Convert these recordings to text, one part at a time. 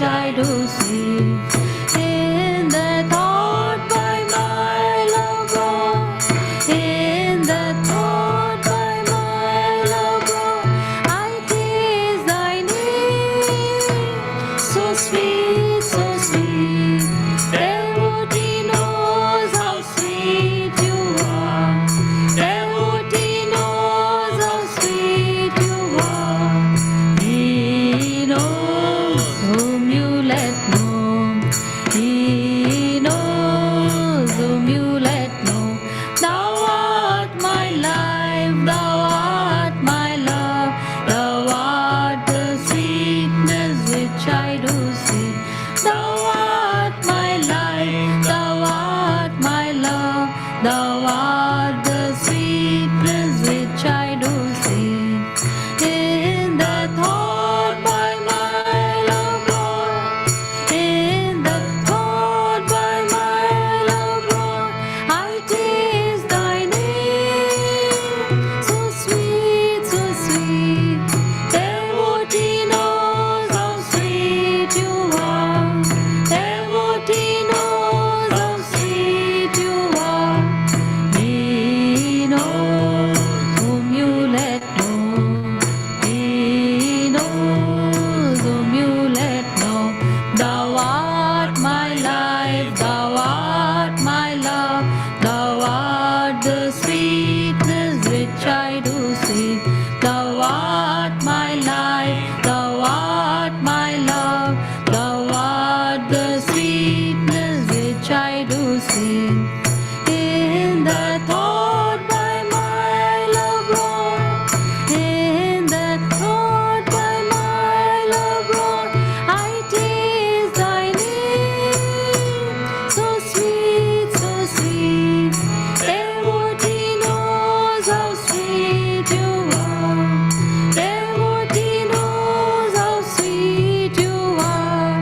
which I do see. In the thought by my love brought, in the thought by my love brought, I taste thy name. So sweet, so sweet. Devotee knows how sweet you are. Devotee knows how sweet you are. He knows whom you let know. He knows whom you let know. Thou art my life, thou art my love, thou art the sweetness which I do see. Thou art my life, thou art my love, thou art the sweetness which I do see. In the thought by my love brought, in the thought by my love brought, I taste thy name. So sweet, so sweet. Devotee knows how sweet you are. Devotee knows how sweet you are. He knows whom you let know. He knows whom you let know. Thou art my life, thou art my love, thou art the sweetness which I do see. Thou art my life, thou art my love, thou art the sweetness which I do see. In the thought by my love brought, in the thought by my love brought, I taste thy name. So sweet, so sweet. Devotee knows how sweet you are. Devotee knows how sweet you are.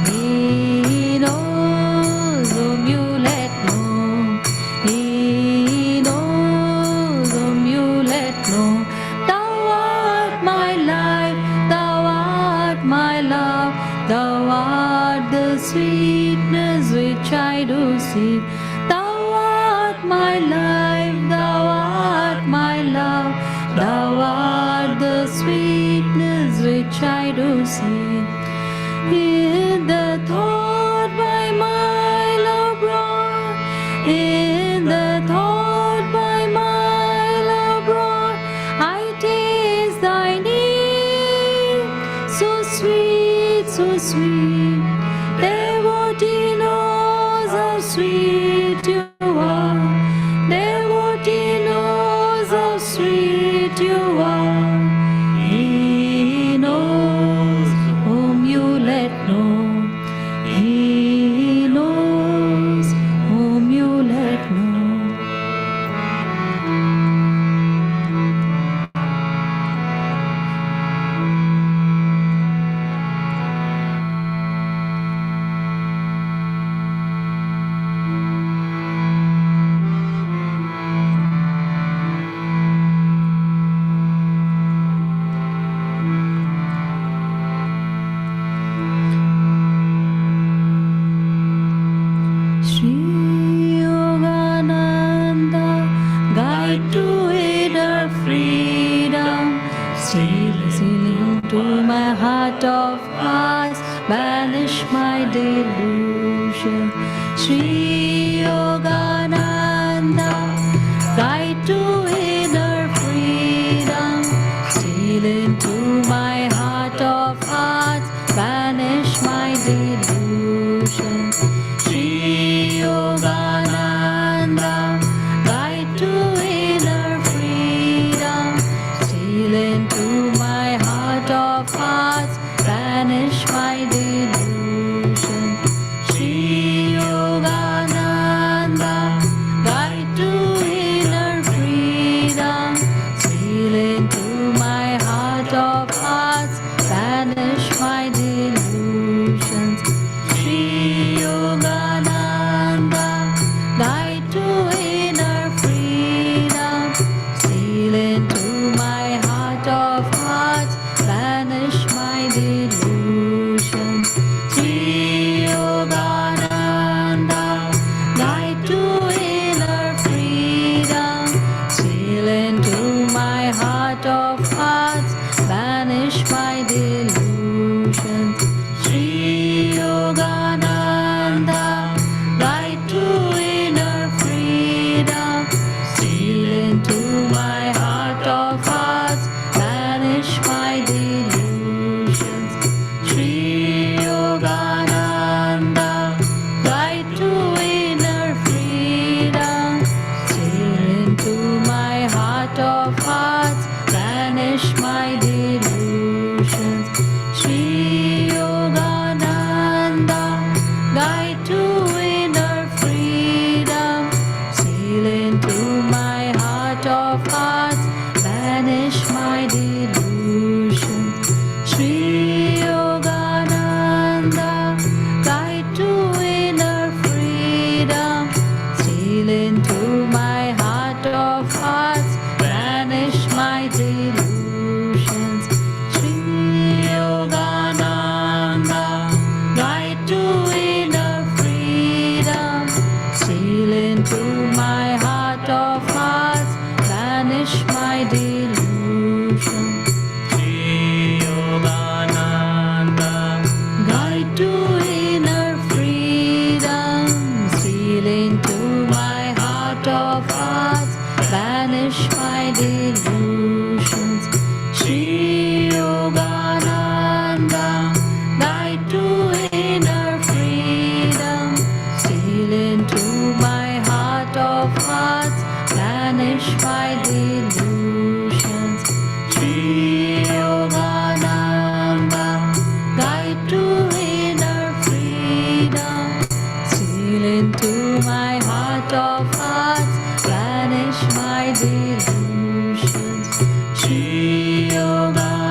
He knows whom you let know. He knows whom you let know. Thou art my life, thou art my love, thou art the sweetness which I do see. Thou art my life, thou art my love, thou art the sweetness which I do see. In the thought by my love brought, in the thought by my love brought, I taste thy name. So sweet, so sweet. Devotee knows how sweet you are. Devotee knows how sweet you are. He knows whom you let know. He knows whom you let know. Sri Yogananda, guide to inner freedom, stealing to my heart of hearts, banish my delusion. Sri Yogananda, guide to inner freedom, steal into my heart of hearts, banish my delusion. Sri Yogananda, guide to inner freedom, steal into my heart of hearts, banish my delusion. Sri Yogananda, guide to inner freedom, steal into my heart of hearts, banish my delusions. my heart of hearts, banish my delusions. Shri Yogananda,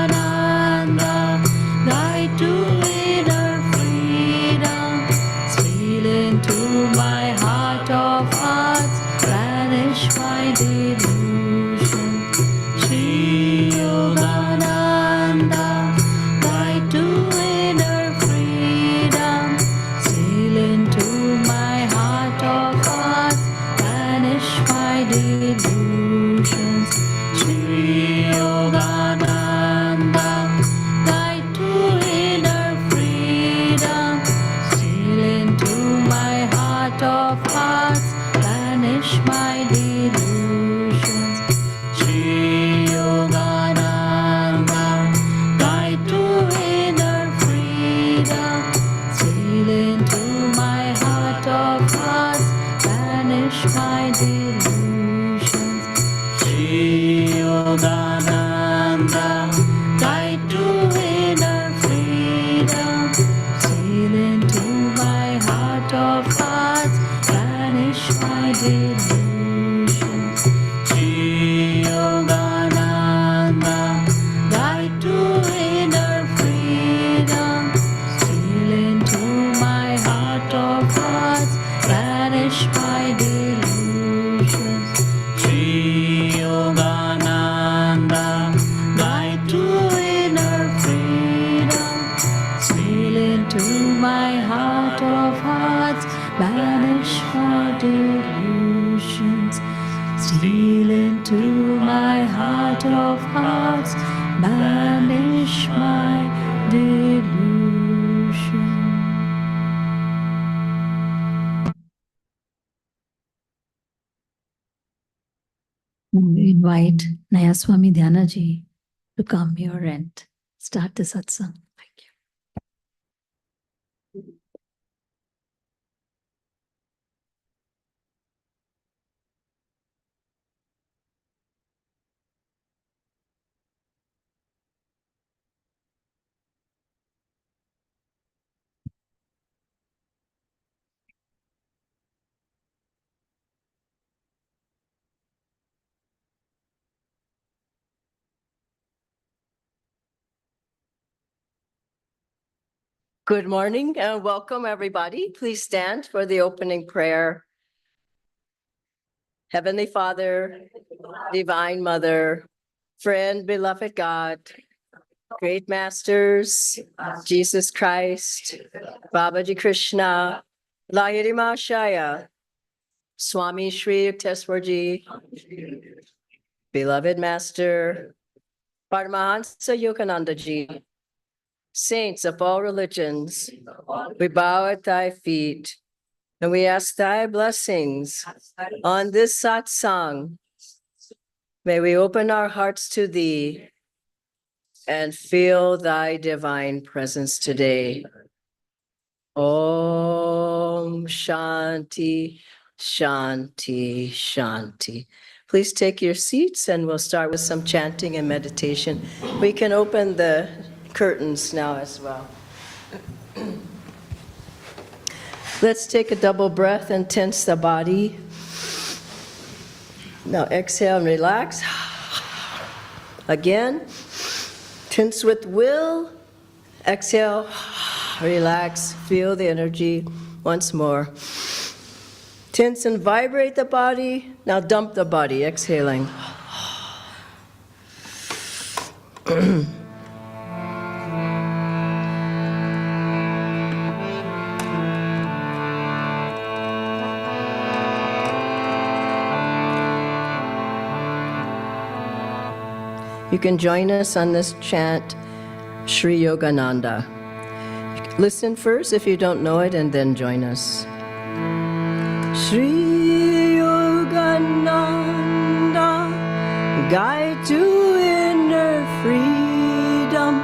guide to inner freedom, steal into my heart of hearts, banish my delusion. Shri Yogananda, guide to inner freedom, steal into my heart of hearts, banish my delusions. Shri Yogananda, guide to inner freedom, steal into my heart of hearts, banish my delusions. Shri Yogananda, guide to inner freedom, steal into my heart of hearts, banish my delusions. Shri Yogananda, guide to inner freedom, steal into my heart of hearts, banish my delusions. Shri Yogananda, guide to inner freedom, steal into my heart of hearts, banish my delusions. Shri Yogananda, guide to inner freedom, steal into my heart of hearts, banish my delusions. Steal into my heart of hearts, banish my delusion. We invite Nayaswami Dhyana ji to come here and start the satsang. Thank you. Good morning and welcome, everybody. Please stand for the opening prayer. Heavenly Father, Divine Mother, friend, beloved God, great masters, Jesus Christ, Babaji Krishna, Lahiri Shaya, Swami Shri Yukteswarji, beloved Master, Paramahansa Yogananda ji, saints of all religions, we bow at thy feet and we ask thy blessings on this satsang. May we open our hearts to thee and feel thy divine presence today. Om Shanti, Shanti, Shanti. Please take your seats and we'll start with some chanting and meditation. We can open the curtains now as well. Let's take a double breath and tense the body. Now exhale and relax. Again, tense with will. Exhale, relax, feel the energy once more. Tense and vibrate the body. Now dump the body, exhaling. You can join us on this chant, Shri Yogananda. Listen first if you don't know it, and then join us. Shri Yogananda, guide to inner freedom,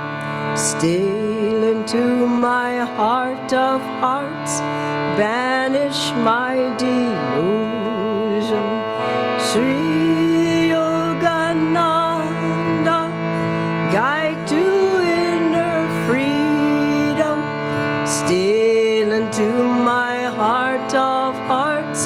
steal into my heart of hearts, banish my delusion. Shri Yogananda, guide to inner freedom, steal into my heart of hearts,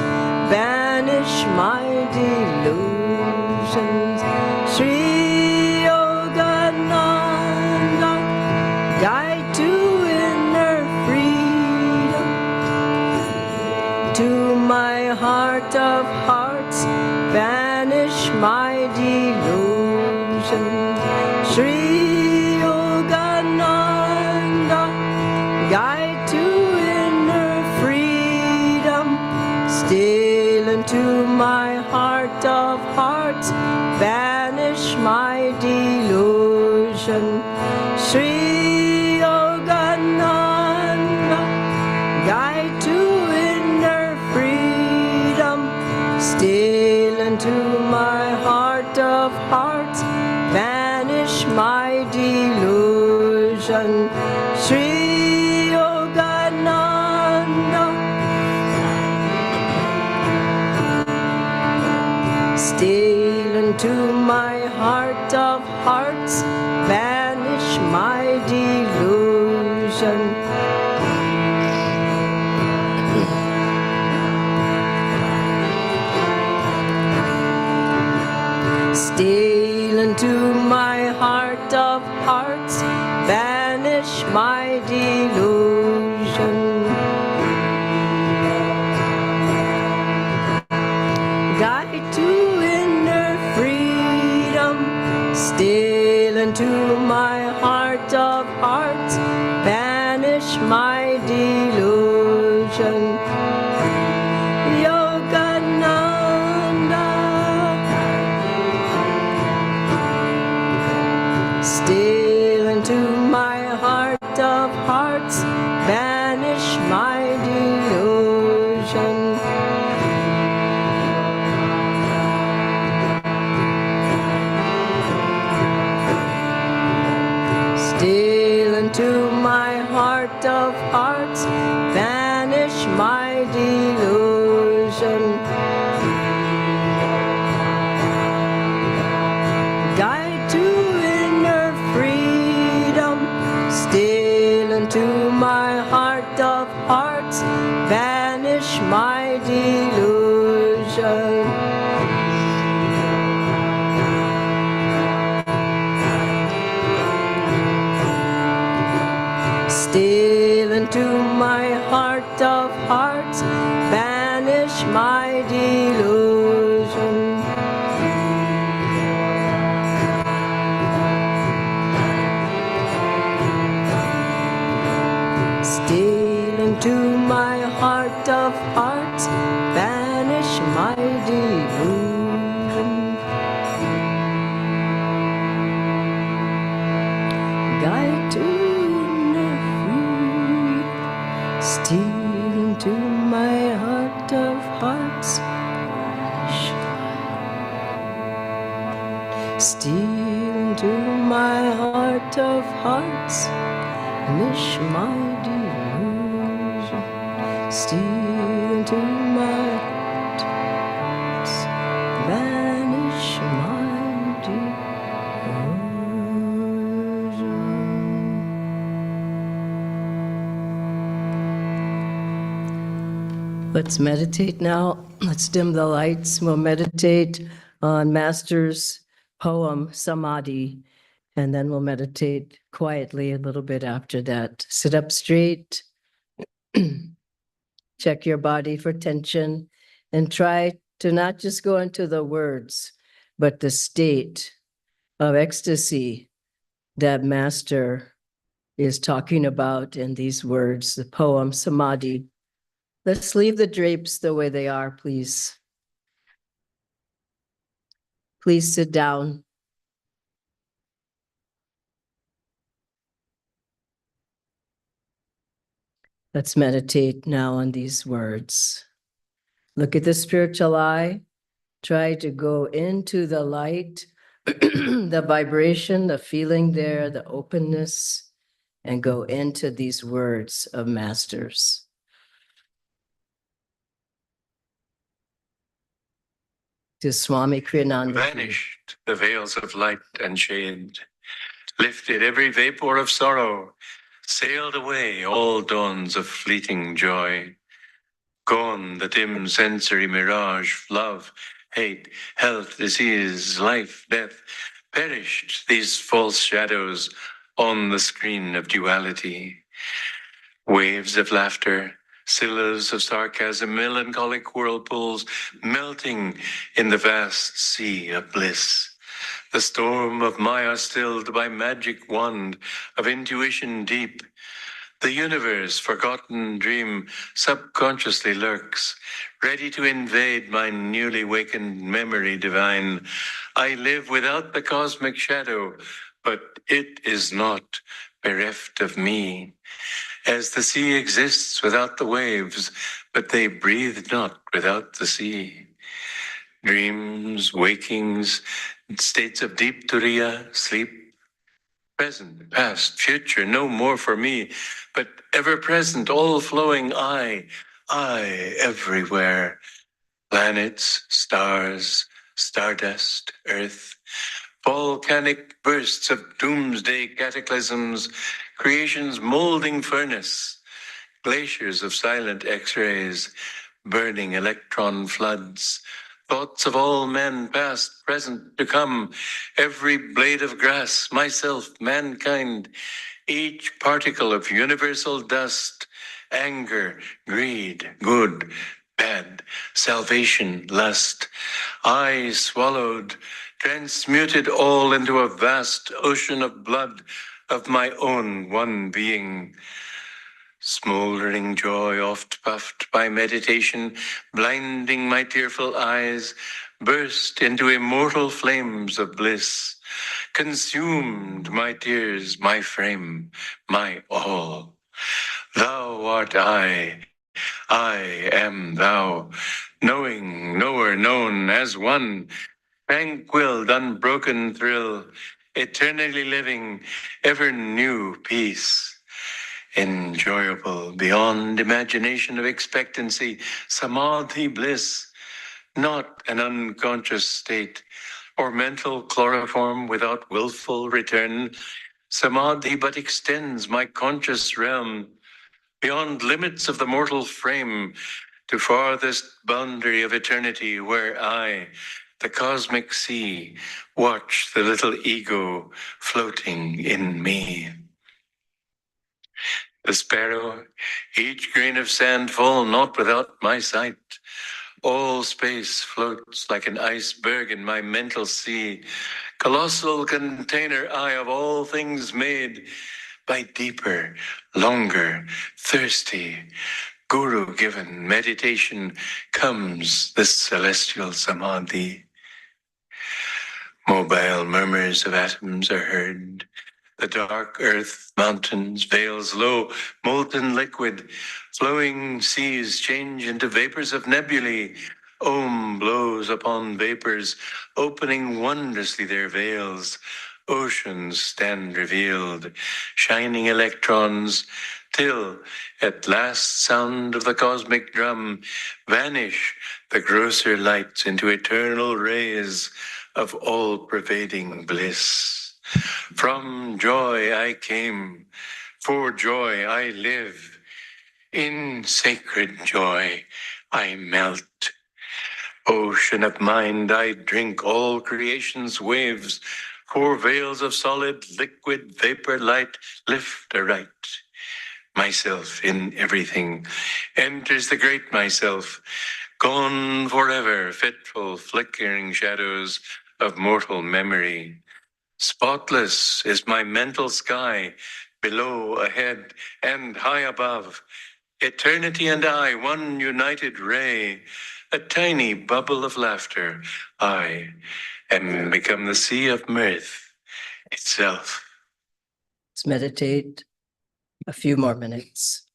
into my heart of hearts, banish my delusion. Sri Yogananda, guide to inner freedom, steal into my heart of hearts, banish my delusion. Sri Yogananda, guide to inner freedom, steal into my heart of hearts, banish my delusion. Sri Yogananda, steal into my heart of hearts, banish my delusion. Steal into my heart of hearts, banish my delusion. Guide to inner freedom, steal into my heart of hearts, banish my delusion. Yogananda, steal into my heart of hearts, banish my delusion. Steal into my heart of hearts, banish my delusion. Guide to inner freedom, steal into my heart of hearts, banish my delusion. Steal into my heart of hearts, banish my delusion. Steal into my heart of hearts, banish my delusion. Guide to inner freedom, steal into my heart of hearts, steal into my heart of hearts, banish my delusion. Steal into my heart, banish my delusion. Let's meditate now. Let's dim the lights. We'll meditate on Master's poem, Samadhi, and then we'll meditate quietly a little bit after that. Sit up straight. Check your body for tension and try to not just go into the words, but the state of ecstasy that Master is talking about in these words, the poem Samadhi. Let's leave the drapes the way they are, please. Please sit down. Let's meditate now on these words. Look at the spiritual eye. Try to go into the light, the vibration, the feeling there, the openness, and go into these words of Masters. To Swami Kriyananda. Vanished the veils of light and shade, lifted every vapor of sorrow, sailed away all dawns of fleeting joy. Gone the dim sensory mirage, love, hate, health, disease, life, death, perished these false shadows on the screen of duality. Waves of laughter, Scylla's of sarcasm, melancholic whirlpools, melting in the vast sea of bliss. The storm of Maya stilled by magic wand of intuition deep. The universe, forgotten dream, subconsciously lurks, ready to invade my newly wakened memory divine. I live without the cosmic shadow, but it is not bereft of me. As the sea exists without the waves, but they breathe not without the sea. Dreams, wakings, states of deep turiya, sleep, present, past, future, no more for me, but ever present, all flowing I everywhere. Planets, stars, stardust, earth, volcanic bursts of doomsday cataclysms, creation's molding furnace, glaciers of silent X-rays, burning electron floods, thoughts of all men past, present, to come, every blade of grass, myself, mankind, each particle of universal dust, anger, greed, good, bad, salvation, lust, I swallowed, transmuted all into a vast ocean of blood of my own one being. Smoldering joy oft puffed by meditation, blinding my tearful eyes, burst into immortal flames of bliss, consumed my tears, my frame, my all. Thou art I am thou, knowing, knower, known as one, tranquil, unbroken thrill, eternally living, ever new peace. Enjoyable beyond imagination of expectancy, samadhi bliss, not an unconscious state or mental chloroform without willful return. Samadhi but extends my conscious realm beyond limits of the mortal frame to farthest boundary of eternity where I, the cosmic sea, watch the little ego floating in me. The sparrow, each grain of sand fall not without my sight. All space floats like an iceberg in my mental sea, colossal container I of all things made by deeper, longer, thirsty, guru-given meditation comes this celestial samadhi. Mobile murmurs of atoms are heard. The dark earth, mountains, vales low, molten liquid, flowing seas change into vapors of nebulae. Om blows upon vapors, opening wondrously their veils. Oceans stand revealed, shining electrons, till at last sound of the cosmic drum vanish the grosser lights into eternal rays of all-pervading bliss. From joy I came, for joy I live. In sacred joy I melt. Ocean of mind, I drink all creation's waves. For veils of solid, liquid, vapor light lift aright. Myself in everything enters the great myself, gone forever, fitful, flickering shadows of mortal memory. Spotless is my mental sky, below, ahead, and high above. Eternity and I, one united ray, a tiny bubble of laughter. I am become the sea of mirth itself. Let's meditate a few more minutes.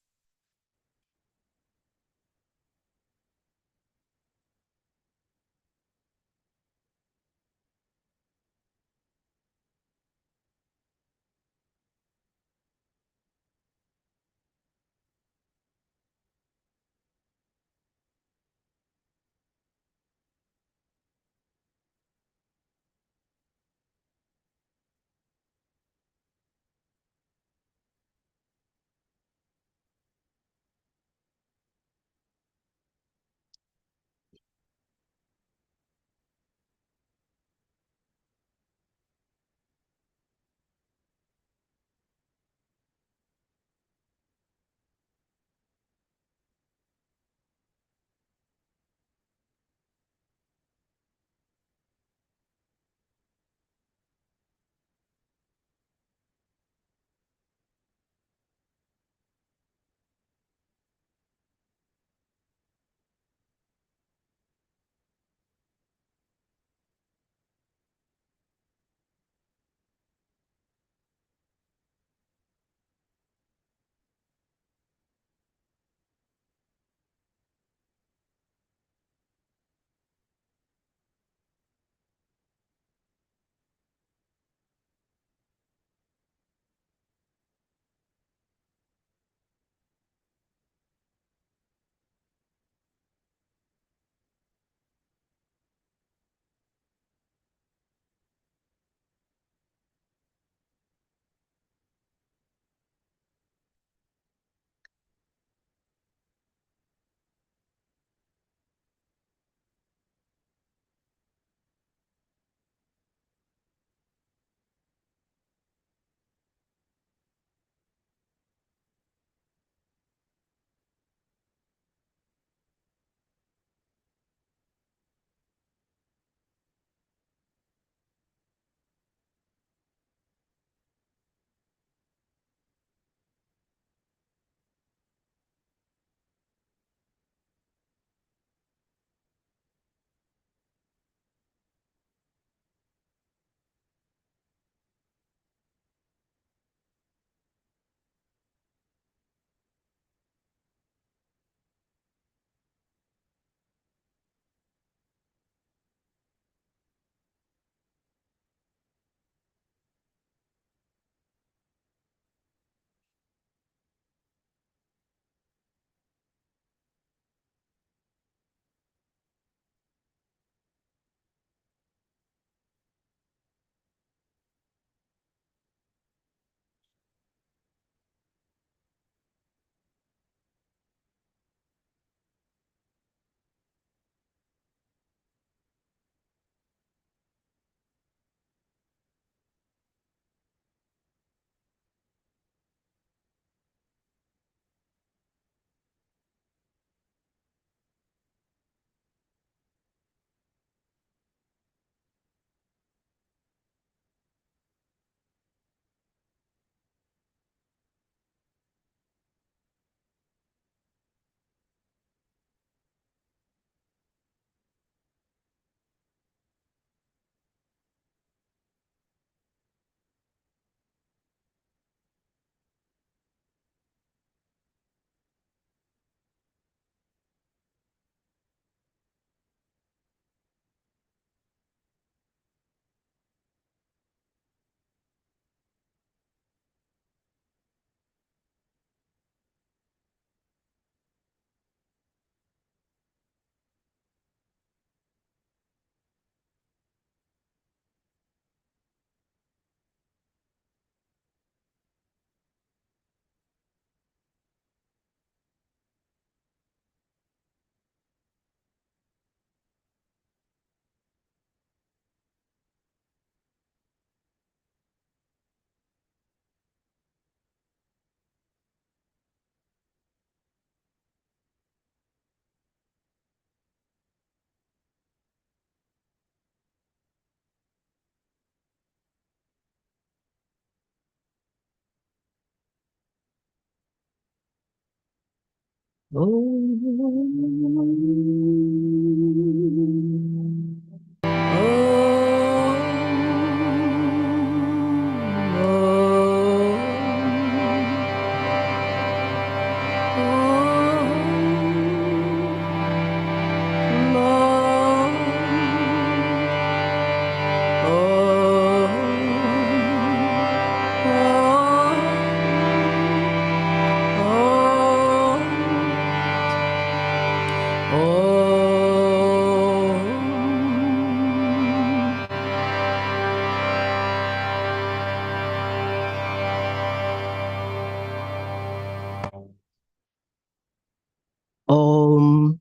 Om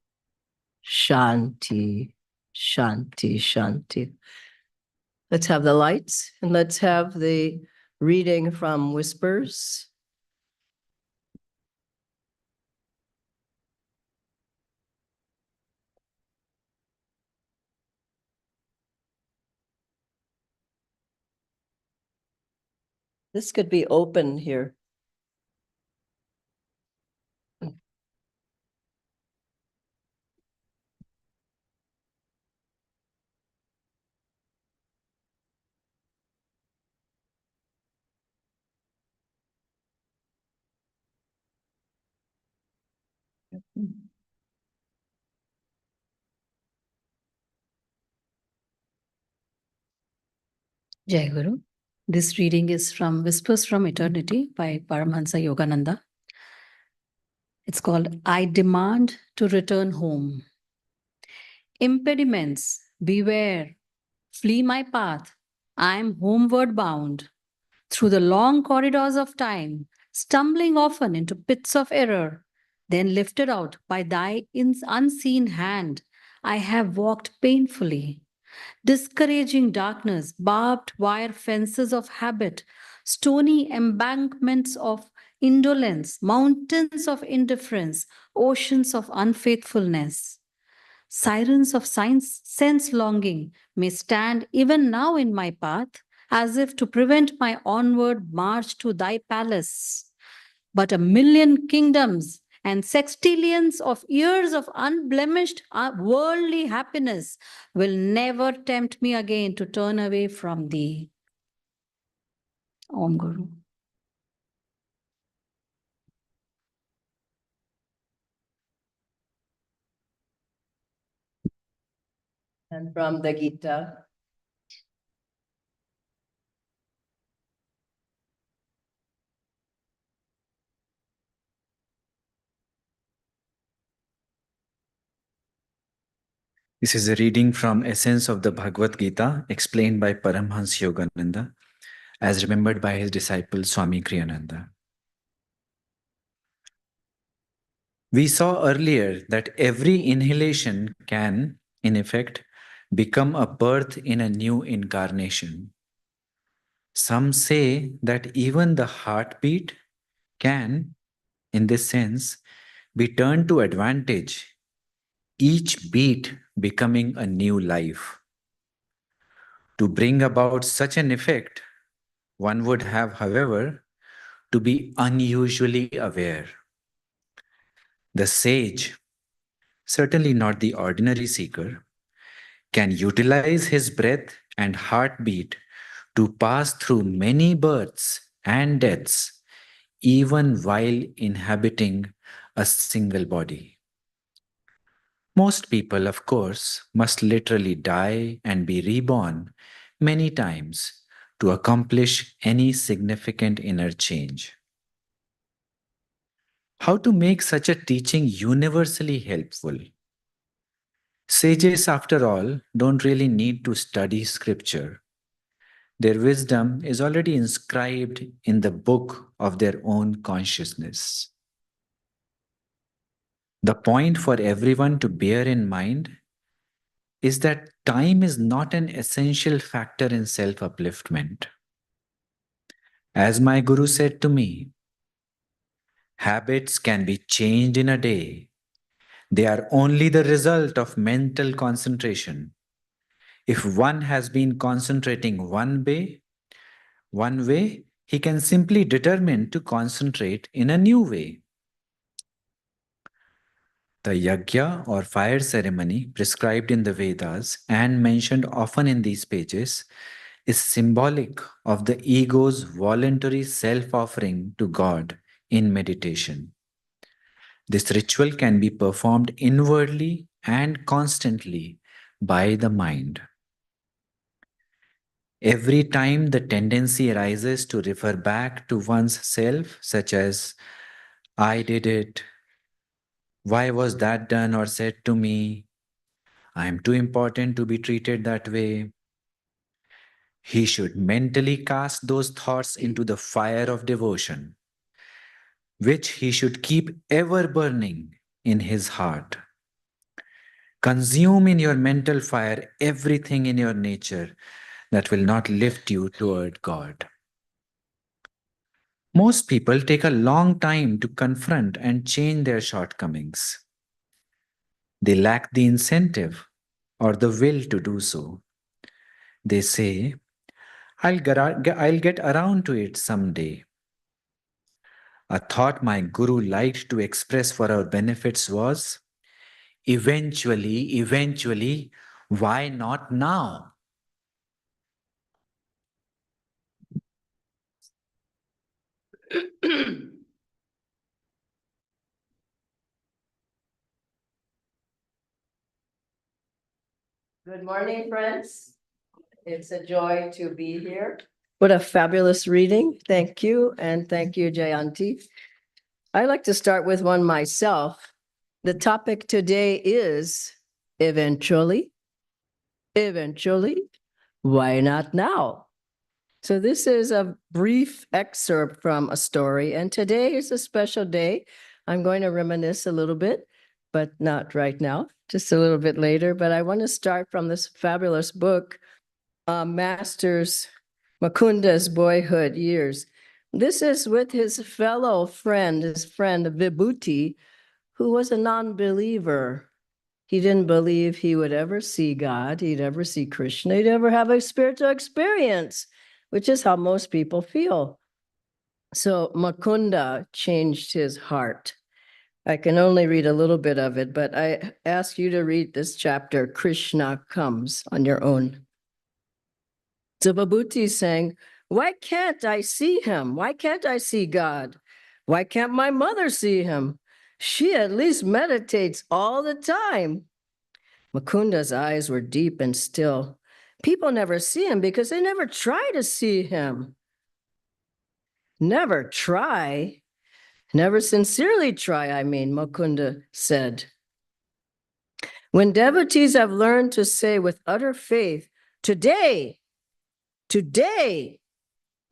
Shanti, Shanti, Shanti. Let's have the lights and let's have the reading from Whispers. This could be open here. Jai Guru. This reading is from Whispers from Eternity by Paramahansa Yogananda. It's called I Demand to Return Home. Impediments, beware, flee my path. I am homeward bound. Through the long corridors of time, stumbling often into pits of error, then lifted out by thy unseen hand, I have walked painfully. Discouraging darkness, barbed wire fences of habit, stony embankments of indolence, mountains of indifference, oceans of unfaithfulness. Sirens of sense longing may stand even now in my path, as if to prevent my onward march to thy palace. But a million kingdoms and sextillions of years of unblemished worldly happiness will never tempt me again to turn away from thee. Om Guru. And from the Gita. This is a reading from Essence of the Bhagavad Gita, explained by Paramhans Yogananda, as remembered by his disciple Swami Kriyananda. We saw earlier that every inhalation can, in effect, become a birth in a new incarnation. Some say that even the heartbeat can, in this sense, be turned to advantage, each beat becoming a new life. To bring about such an effect, one would have, however, to be unusually aware. The sage, certainly not the ordinary seeker, can utilize his breath and heartbeat to pass through many births and deaths, even while inhabiting a single body. Most people, of course, must literally die and be reborn many times to accomplish any significant inner change. How to make such a teaching universally helpful? Sages, after all, don't really need to study scripture. Their wisdom is already inscribed in the book of their own consciousness. The point for everyone to bear in mind is that time is not an essential factor in self-upliftment. As my guru said to me, habits can be changed in a day. They are only the result of mental concentration. If one has been concentrating one way, he can simply determine to concentrate in a new way. The yajna or fire ceremony prescribed in the Vedas and mentioned often in these pages is symbolic of the ego's voluntary self-offering to God in meditation. This ritual can be performed inwardly and constantly by the mind. Every time the tendency arises to refer back to one's self, such as, I did it, why was that done or said to me, I am too important to be treated that way, he should mentally cast those thoughts into the fire of devotion, which he should keep ever burning in his heart. Consume in your mental fire everything in your nature that will not lift you toward God. Most people take a long time to confront and change their shortcomings. They lack the incentive or the will to do so. They say, I'll get around to it someday. A thought my guru liked to express for our benefits was, eventually, why not now? Good morning, friends. It's a joy to be here. What a fabulous reading. Thank you. And thank you, Jayanti. I like to start with one myself. The topic today is eventually, why not now? So this is a brief excerpt from a story, and today is a special day. I'm going to reminisce a little bit, but not right now, just a little bit later. But I want to start from this fabulous book, Master's Mukunda's Boyhood Years. This is with his fellow friend, his friend Vibhuti, who was a non-believer. He didn't believe he would ever see God, he'd ever see Krishna, he'd ever have a spiritual experience, which is how most people feel. So Mukunda changed his heart. I can only read a little bit of it, but I ask you to read this chapter, Krishna Comes, on your own. So Vibhuti is saying, why can't I see him? Why can't I see God? Why can't my mother see him? She at least meditates all the time. Mukunda's eyes were deep and still. People never see him because they never try to see him. Never try? Never sincerely try, Mukunda said. When devotees have learned to say with utter faith, today,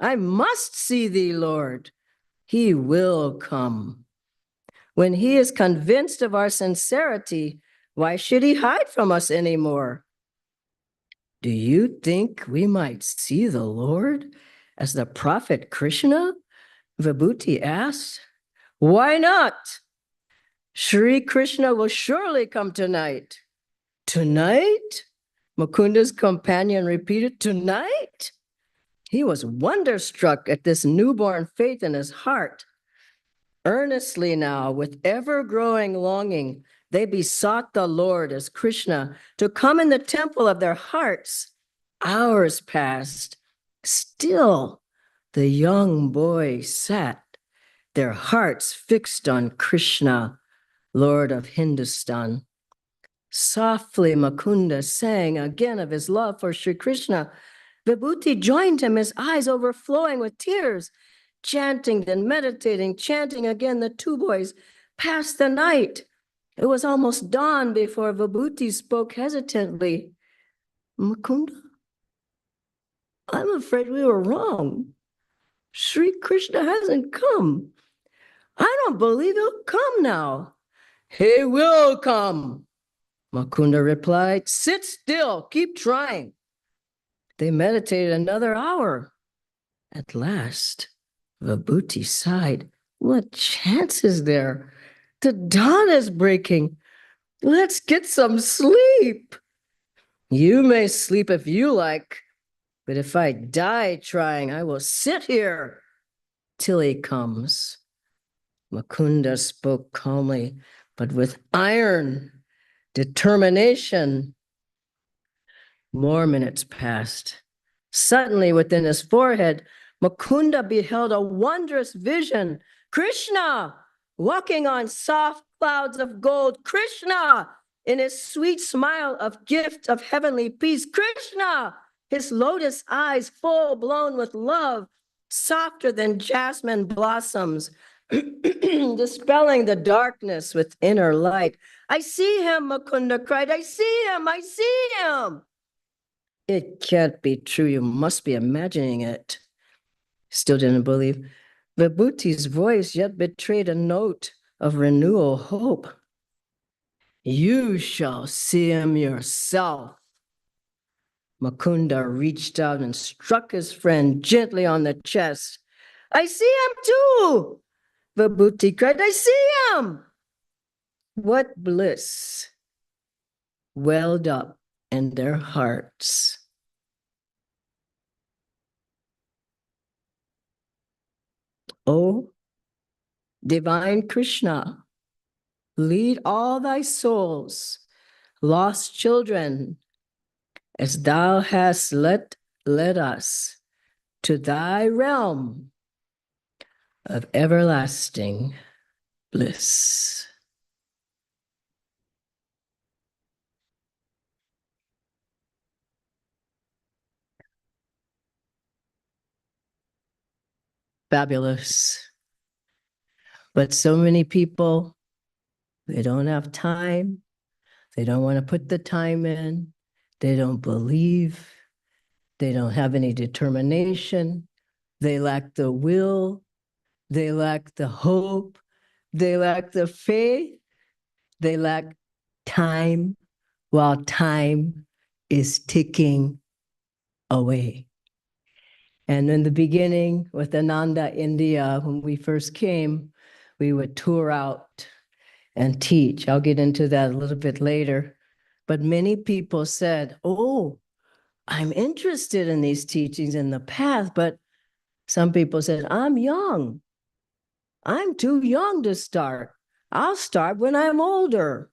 I must see thee, Lord, he will come. When he is convinced of our sincerity, why should he hide from us anymore? Do you think we might see the Lord as the prophet Krishna? Vibhuti asked. Why not? Sri Krishna will surely come tonight. Tonight? Mukunda's companion repeated, tonight? He was wonderstruck at this newborn faith in his heart. Earnestly now, with ever-growing longing, they besought the Lord as Krishna to come in the temple of their hearts. Hours passed. Still, the young boy sat, their hearts fixed on Krishna, Lord of Hindustan. Softly, Mukunda sang again of his love for Sri Krishna. Vibhuti joined him, his eyes overflowing with tears. Chanting and meditating, chanting again, the two boys passed the night. It was almost dawn before Vibhuti spoke hesitantly. Mukunda, I'm afraid we were wrong. Sri Krishna hasn't come. I don't believe he'll come now. He will come, Mukunda replied. Sit still, keep trying. They meditated another hour. At last, Vibhuti sighed. What chance is there? The dawn is breaking. Let's get some sleep. You may sleep if you like, but if I die trying, I will sit here till he comes. Mukunda spoke calmly. but with iron determination. More minutes passed. Suddenly, within his forehead, Mukunda beheld a wondrous vision. Krishna, walking on soft clouds of gold. Krishna, in his sweet smile of gift of heavenly peace. Krishna, his lotus eyes full blown with love, softer than jasmine blossoms, dispelling the darkness with inner light. I see him, Mukunda cried. I see him. I see him. It can't be true. You must be imagining it. Still didn't believe. Vibhuti's voice yet betrayed a note of renewal hope. You shall see him yourself. Mukunda reached out and struck his friend gently on the chest. I see him too, Vibhuti cried. I see him. What bliss welled up in their hearts. O divine Krishna, lead all thy souls, lost children, as thou hast led us to thy realm of everlasting bliss. Fabulous. But so many people, they don't have time. They don't want to put the time in. They don't believe. They don't have any determination. They lack the will. They lack the hope. They lack the faith. They lack time, while time is ticking away. And in the beginning with Ananda, India, when we first came, we would tour out and teach. I'll get into that a little bit later. But many people said, oh, I'm interested in these teachings in the path, but some people said, I'm young. I'm too young to start. I'll start when I'm older.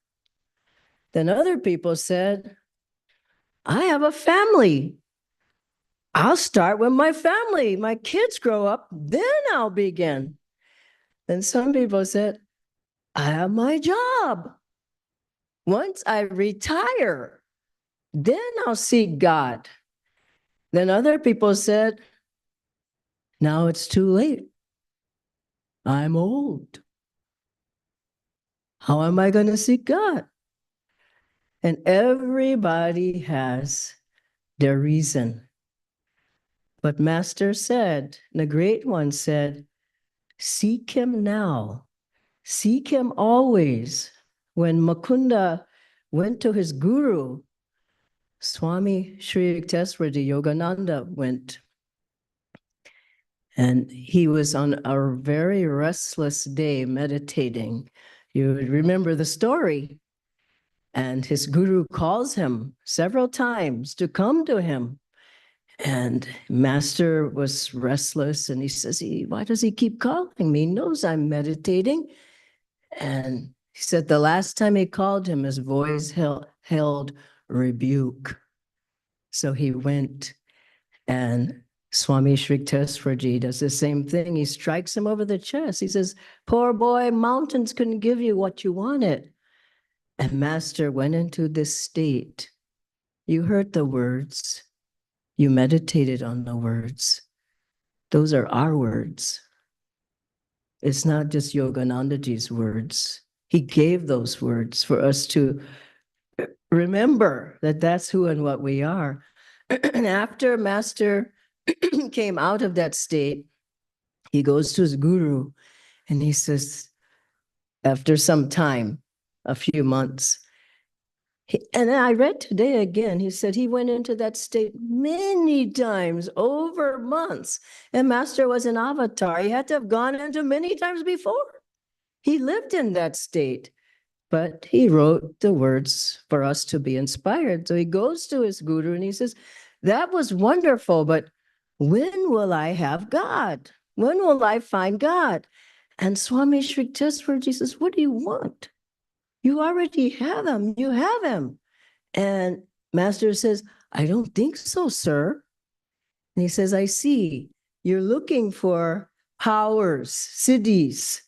Then other people said, I have a family. I'll start when my kids grow up, then I'll begin. Then some people said, I have my job. Once I retire, then I'll seek God. Then other people said, now it's too late. I'm old. How am I going to seek God? And everybody has their reason. But Master said, the Great One said, seek him now. Seek him always. When Mukunda went to his guru, Swami Sri Yukteswara Yogananda went. And he was on a very restless day meditating. You remember the story. And his guru calls him several times to come to him. And Master was restless and he says, why does he keep calling me? He knows I'm meditating. And he said the last time he called him, his voice held rebuke. So he went, and Swami Sri Yukteswara does the same thing. He strikes him over the chest. He says, poor boy, mountains couldn't give you what you wanted. And Master went into this state. You heard the words. You meditated on the words. Those are our words. It's not just Yoganandaji's words. He gave those words for us to remember that that's who and what we are. And after Master came out of that state, he goes to his guru and he says, after some time, a few months, and I read today again, he said he went into that state many times over months. And Master was an avatar. He had to have gone into many times before. He lived in that state, but he wrote the words for us to be inspired. So he goes to his guru and he says, that was wonderful, but when will I have God? When will I find God? And Swami Sri Yukteswara says, what do you want? You already have him. You have him. And Master says, I don't think so, sir. And he says, I see. You're looking for powers, siddhis,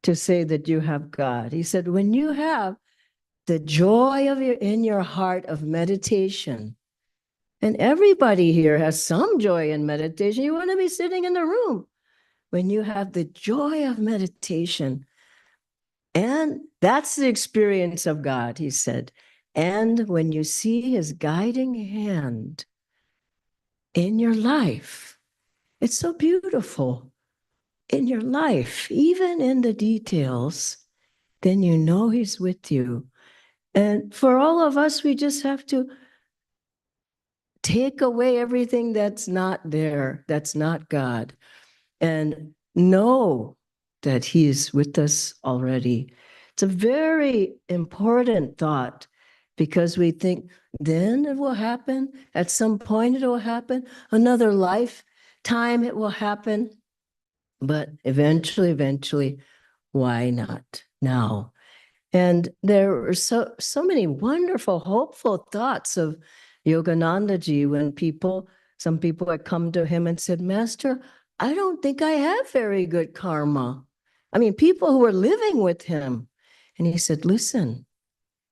to say that you have God. He said, when you have the joy of in your heart of meditation, and everybody here has some joy in meditation, you want to be sitting in the room. When you have the joy of meditation, and that's the experience of God, he said. And when you see his guiding hand in your life, it's so beautiful in your life, even in the details, then you know he's with you. And for all of us, we just have to take away everything that's not there, that's not God, and know that he is with us already. It's a very important thought because we think then it will happen, at some point it will happen, another lifetime it will happen, but eventually, why not now? And there were so many wonderful, hopeful thoughts of Yoganandaji when some people had come to him and said, Master, I don't think I have very good karma. I mean, people who were living with him. And he said, listen,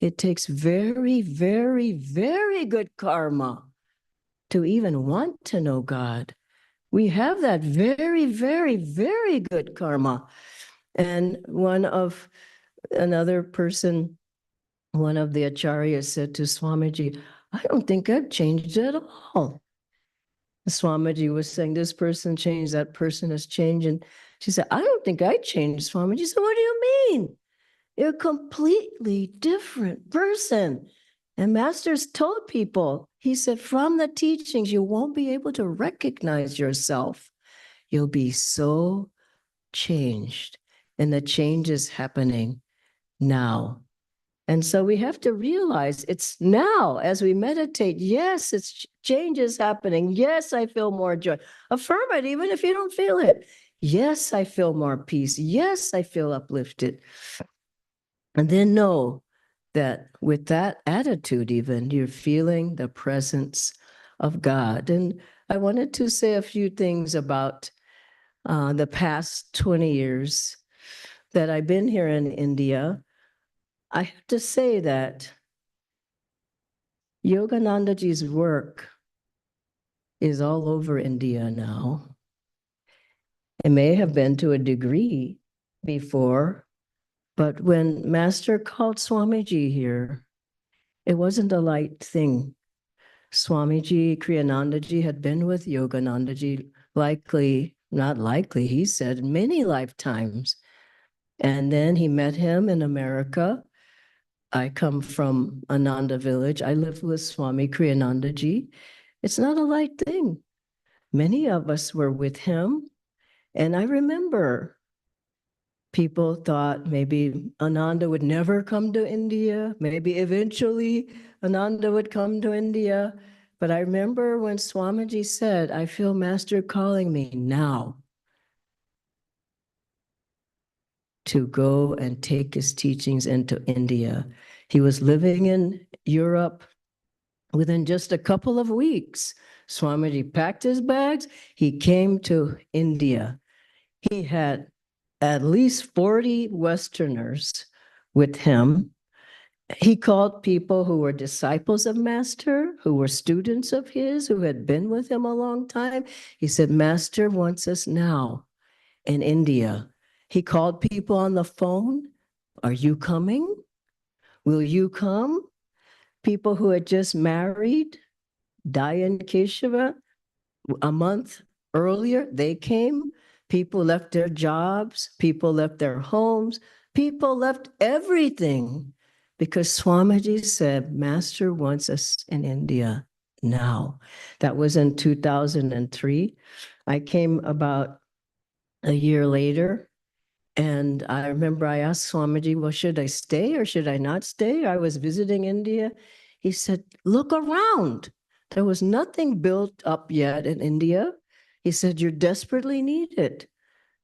it takes very, very, very good karma to even want to know God. We have that very, very, very good karma. And another person, one of the acharyas said to Swamiji, I don't think I've changed at all. Swamiji was saying, this person changed, that person has changed. And she said, I don't think I changed, Swamiji. So what do you mean? You're a completely different person. And Master's told people, he said, from the teachings, you won't be able to recognize yourself. You'll be so changed. And the change is happening now. And so we have to realize it's now as we meditate. Yes, it's change is happening. Yes, I feel more joy. Affirm it, even if you don't feel it. Yes, I feel more peace. Yes, I feel uplifted. And then know that with that attitude, even you're feeling the presence of God. And I wanted to say a few things about the past 20 years that I've been here in India. I have to say that Yoganandaji's work is all over India now. It may have been to a degree before, but when Master called Swamiji here, it wasn't a light thing. Swamiji, Kriyanandaji had been with Yoganandaji not likely, he said, many lifetimes. And then he met him in America. I come from Ananda village. I lived with Swami Kriyanandaji. It's not a light thing. Many of us were with him. And I remember people thought maybe Ananda would never come to India. Maybe eventually Ananda would come to India. But I remember when Swamiji said, I feel Master calling me now to go and take his teachings into India. He was living in Europe. Within just a couple of weeks, Swamiji packed his bags. He came to India. He had at least 40 Westerners with him. He called people who were disciples of Master, who were students of his, who had been with him a long time. He said, Master wants us now in India. He called people on the phone. Are you coming? Will you come? People who had just married, Dhyana and Keshava, a month earlier, they came. People left their jobs. People left their homes. People left everything because Swamiji said, Master wants us in India now. That was in 2003. I came about a year later. And I remember I asked Swamiji, well, should I stay or should I not stay? I was visiting India. He said, look around. There was nothing built up yet in India. He said, you're desperately needed.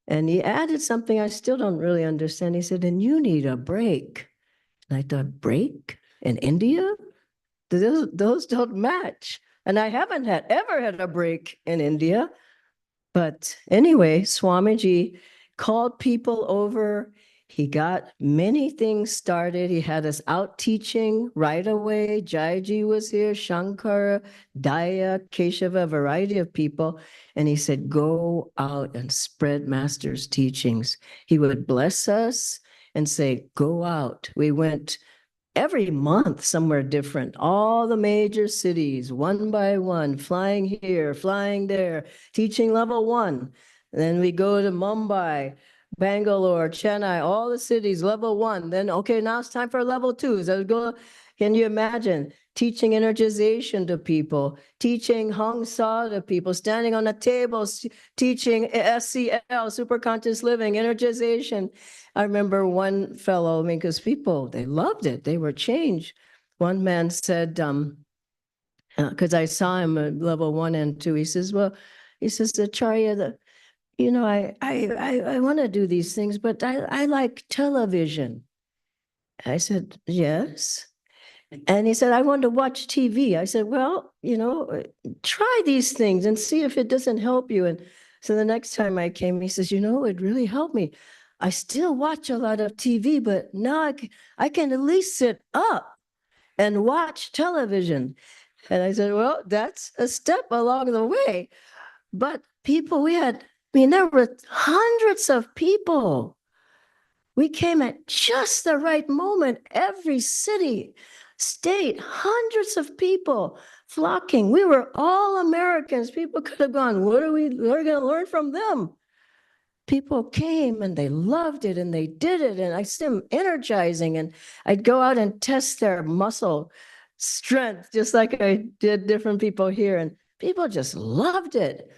And he added something I still don't really understand. He said, and you need a break. And I thought, break in India? Those don't match. And I haven't ever had a break in India. But anyway, Swamiji called people over. He got many things started. He had us out teaching right away. Jaiji was here, Shankara, Daya, Keshava, a variety of people. And he said, go out and spread Master's teachings. He would bless us and say, go out. We went every month somewhere different, all the major cities, one by one, flying here, flying there, teaching level 1. Then we go to Mumbai, Bangalore, Chennai, all the cities, level 1. Then, okay, now it's time for level 2. So go, can you imagine? Teaching energization to people, teaching Hong Sa to people, standing on a table, teaching SCL, superconscious living, energization. I remember one fellow, because people, they loved it. They were changed. One man said, because I saw him at level 1 and 2, he says, Acharya, I want to do these things, but I like television. I said, yes. And he said, I want to watch TV. I said, well, try these things and see if it doesn't help you. And so the next time I came, he says, it really helped me. I still watch a lot of TV, but now I can at least sit up and watch television. And I said, well, that's a step along the way. But people, there were hundreds of people. We came at just the right moment. Every city, state, hundreds of people flocking. We were all Americans. People could have gone, we're going to learn from them. People came and they loved it and they did it. And I see them energizing, and I'd go out and test their muscle strength, just like I did different people here. And people just loved it.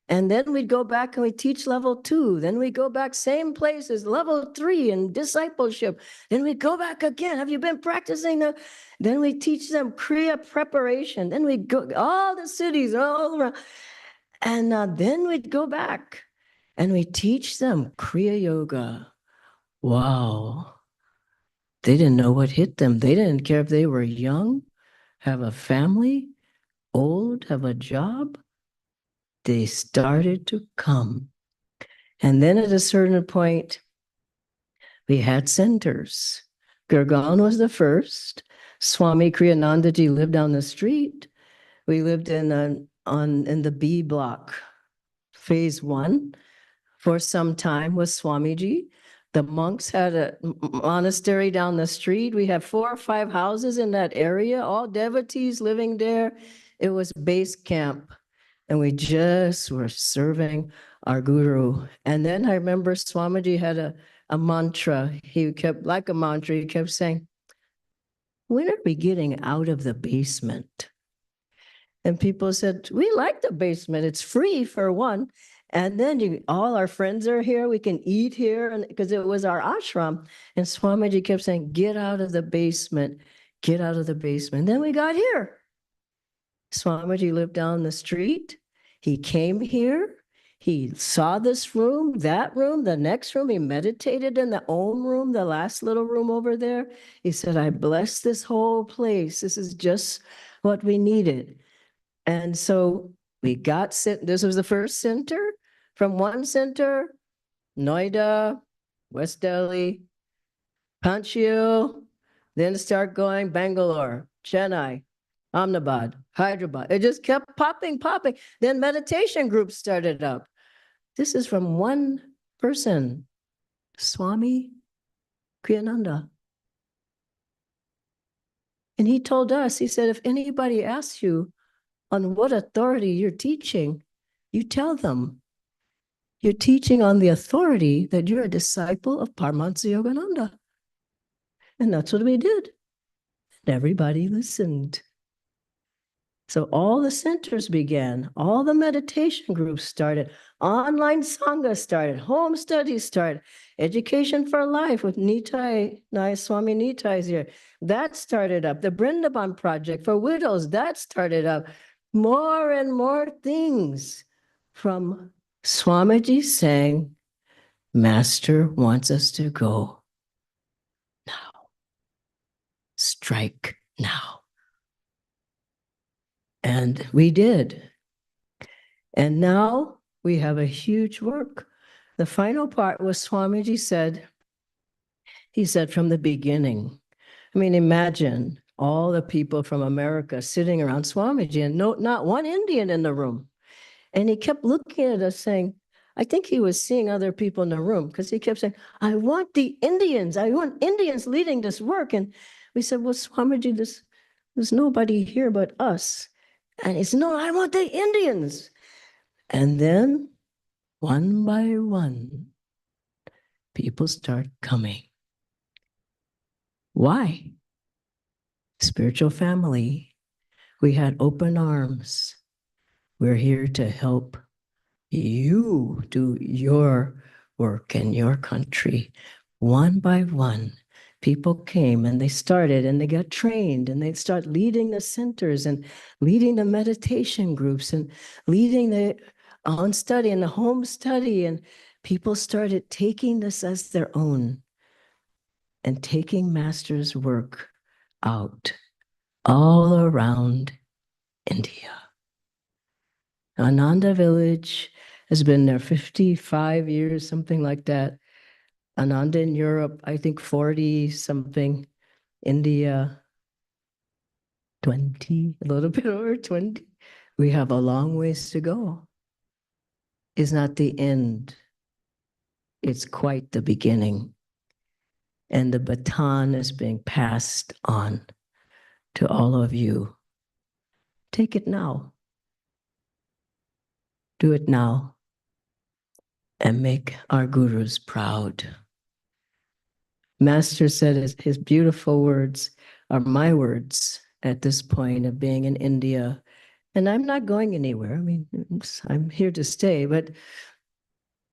And then we'd go back and we'd teach level 2. Then we go back same places, level 3 in discipleship. Then we go back again. Have you been practicing? Then we teach them Kriya preparation. Then we go all the cities all around. And then we'd go back and we teach them Kriya Yoga. Wow. They didn't know what hit them. They didn't care if they were young, have a family, old, have a job. They started to come. And then at a certain point, we had centers. Gurgaon was the first. Swami Kriyanandaji lived down the street. We lived in the B block, phase 1, for some time with Swamiji. The monks had a monastery down the street. We have 4 or 5 houses in that area, all devotees living there. It was base camp. And we just were serving our guru. And then I remember Swamiji had a mantra. He kept, like a mantra, he kept saying, when are we getting out of the basement? And people said, we like the basement. It's free for one. And then all our friends are here. We can eat here, and because it was our ashram. And Swamiji kept saying, get out of the basement. Get out of the basement. And then we got here. Swamiji lived down the street. He came here. He saw this room, that room, the next room. He meditated in the Om room, the last little room over there. He said, I bless this whole place. This is just what we needed. And so we got sent. This was the first center. From one center, Noida, West Delhi, Panchil, then start going Bangalore, Chennai, Ahmedabad, Hyderabad. It just kept popping. Then meditation groups started up. This is from one person, Swami Kriyananda. And he told us, he said, if anybody asks you on what authority you're teaching, you tell them you're teaching on the authority that you're a disciple of Paramahansa Yogananda. And that's what we did. And everybody listened. So all the centers began, all the meditation groups started, online Sangha started, home studies started, Education for Life with Nitai, Nayaswami Nitai is here. That started up. The Brindaban Project for widows, that started up. More and more things from Swamiji saying, Master wants us to go now. strike now. And we did. And now we have a huge work. The final part was Swamiji said, he said from the beginning, I mean, imagine all the people from America sitting around Swamiji and not one Indian in the room. And he kept looking at us saying, I think he was seeing other people in the room because he kept saying, I want the Indians. I want Indians leading this work. And we said, well, Swamiji, there's nobody here but us. And he said, no, I want the Indians. And then one by one, people start coming. Why? Spiritual family. We had open arms. We're here to help you do your work in your country. One by one, people came and they started and they got trained and they'd start leading the centers and leading the meditation groups and leading the on study and the home study. And people started taking this as their own and taking Master's work out all around India. Ananda Village has been there 55 years, something like that. Ananda in Europe, I think 40 something. India, 20, a little bit over 20. We have a long ways to go. It's not the end. It's quite the beginning. And the baton is being passed on to all of you. Take it now. Do it now. And make our gurus proud. Master said his beautiful words are my words at this point of being in India. And I'm not going anywhere. I mean, I'm here to stay. But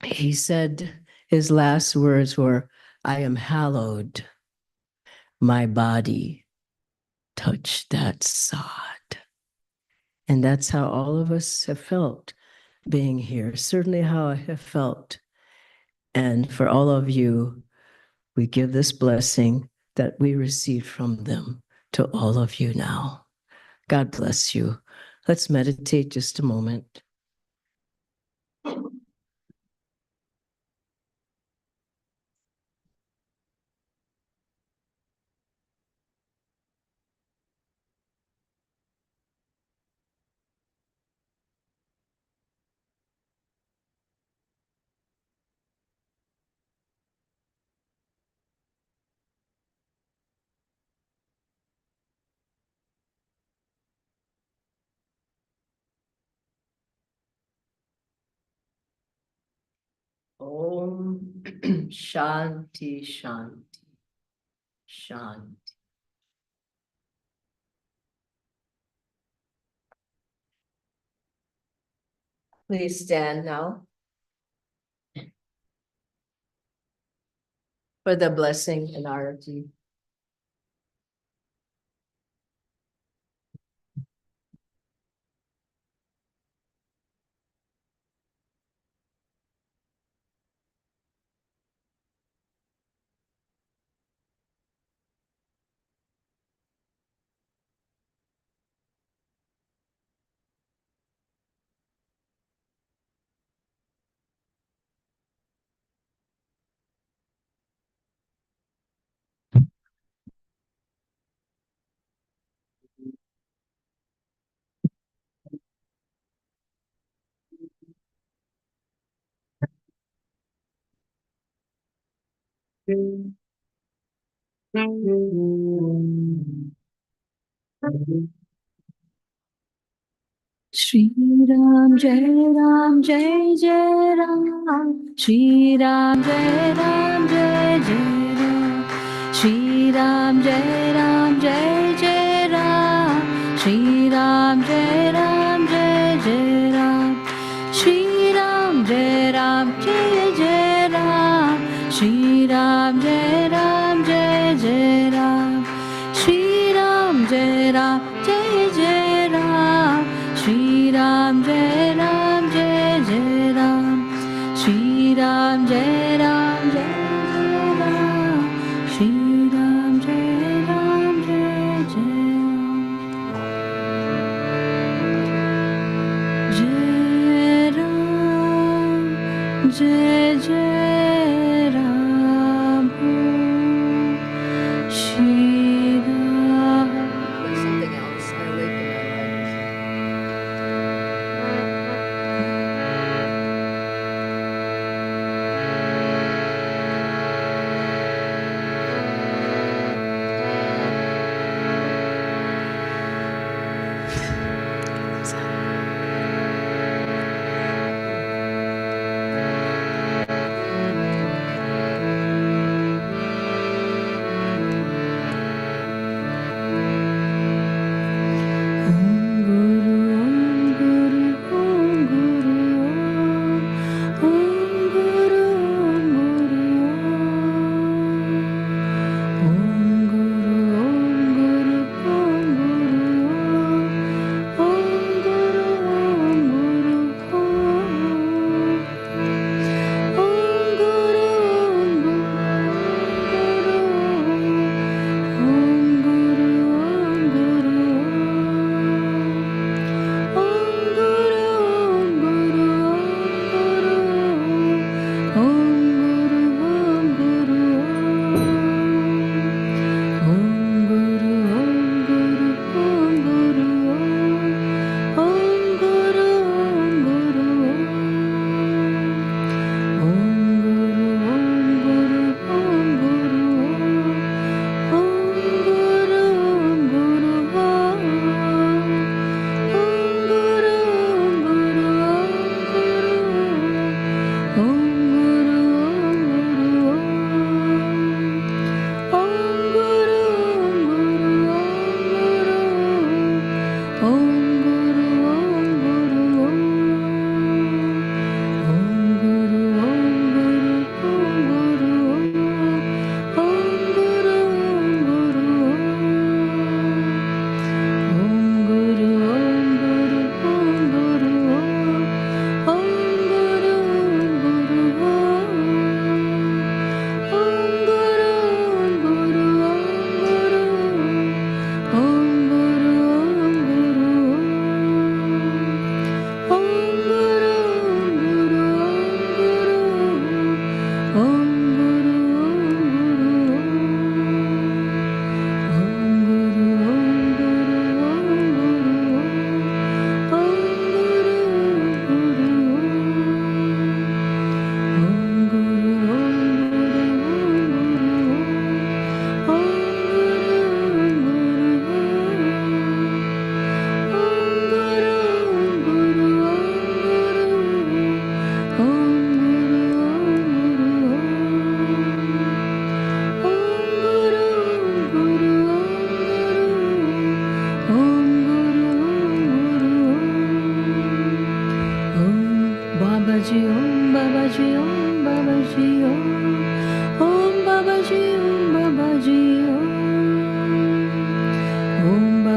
he said his last words were, I am hallowed. My body touched that sod. And that's how all of us have felt being here. Certainly how I have felt. And for all of you, we give this blessing that we received from them to all of you now. God bless you. Let's meditate just a moment. Om Shanti Shanti Shanti. Please stand now for the blessing and arati. Shri Ram Jai Ram Jai Jai Ram Shri Ram Jai Ram Jai Jai Ram Shri Ram Jai Ram Jai Jai Ram Shri Ram Jai Ram Jai Jai Ram Shri Ram Jai Ram Jai Jai Ram Shri Ram Jai Ram Jai Jai Ram Shri Ram Jai Ram Jai Jai Ram Shri Ram Jai Ram Jai Jai Ram Shri Ram Jai Ram Jai Jai Ram Shri Ram Jai Ram Jai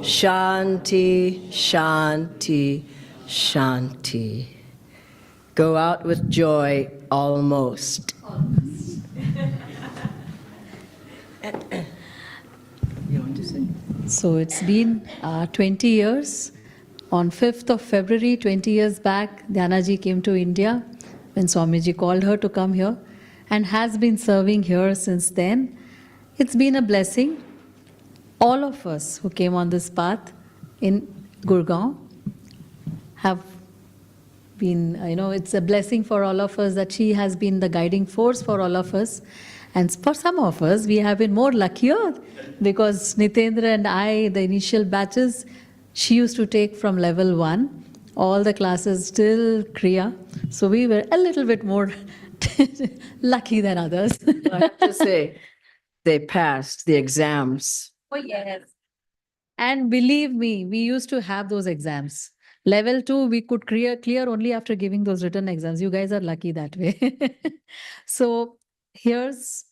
Shanti, Shanti, Shanti. Go out with joy almost. You want to say? So it's been 20 years. On 5th of February, 20 years back, Dhyanaji came to India when Swamiji called her to come here and has been serving here since then. It's been a blessing. All of us who came on this path in Gurgaon have been, it's a blessing for all of us that she has been the guiding force for all of us. And for some of us, we have been more luckier because Nitendra and I, the initial batches, she used to take from level 1, all the classes till Kriya. So we were a little bit more lucky than others. I have to say, they passed the exams. Oh, yes. And believe me, we used to have those exams. Level 2, we could clear only after giving those written exams. You guys are lucky that way. So here's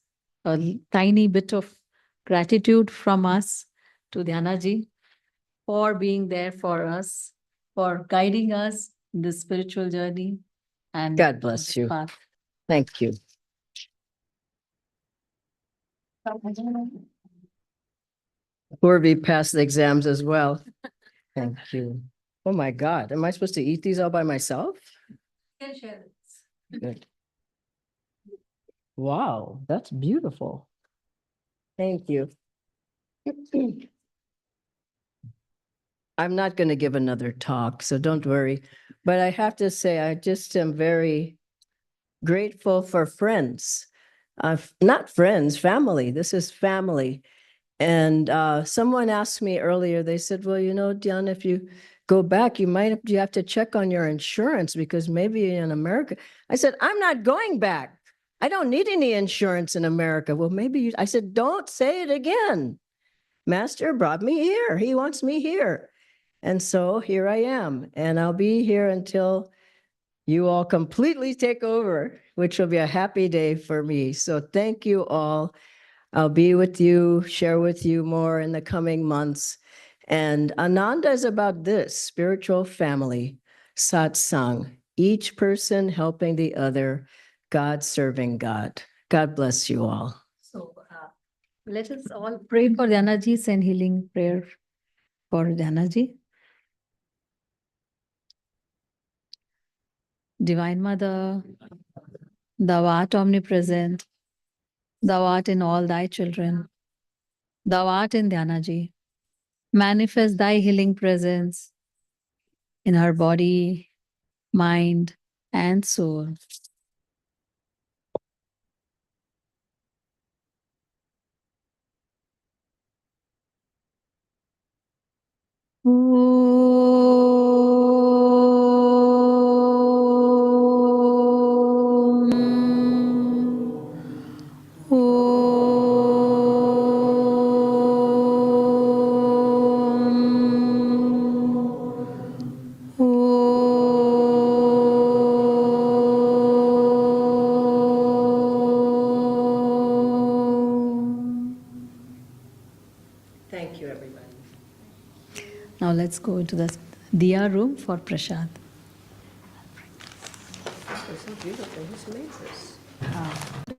a tiny bit of gratitude from us to Dhyanaji for being there for us, for guiding us in this spiritual journey. And God bless you. path. Thank you. Purvi passed the exams as well. Thank you. Oh my God, am I supposed to eat these all by myself? Can share this. Good. Wow, that's beautiful. Thank you. I'm not going to give another talk, so don't worry. But I have to say, I just am very grateful for friends. Not friends, family. This is family. And someone asked me earlier, they said, well, Dhyana, if you go back, you have to check on your insurance because maybe in America. I said, I'm not going back. I don't need any insurance in America. Well, I said, don't say it again. Master brought me here. He wants me here. And so here I am. And I'll be here until you all completely take over, which will be a happy day for me. So thank you all. I'll be with you, share with you more in the coming months. And Ananda is about this spiritual family, Satsang, each person helping the other, God serving God. God bless you all. So let us all pray for Dhyanaji, send healing prayer for Dhyanaji. Divine Mother, thou art omnipresent, thou art in all thy children, thou art in Dhyanaji. Manifest thy healing presence in her body, mind, and soul. Thank you, everybody. Now let's go into the Diya room for Prasad. It's so beautiful. Who's made this?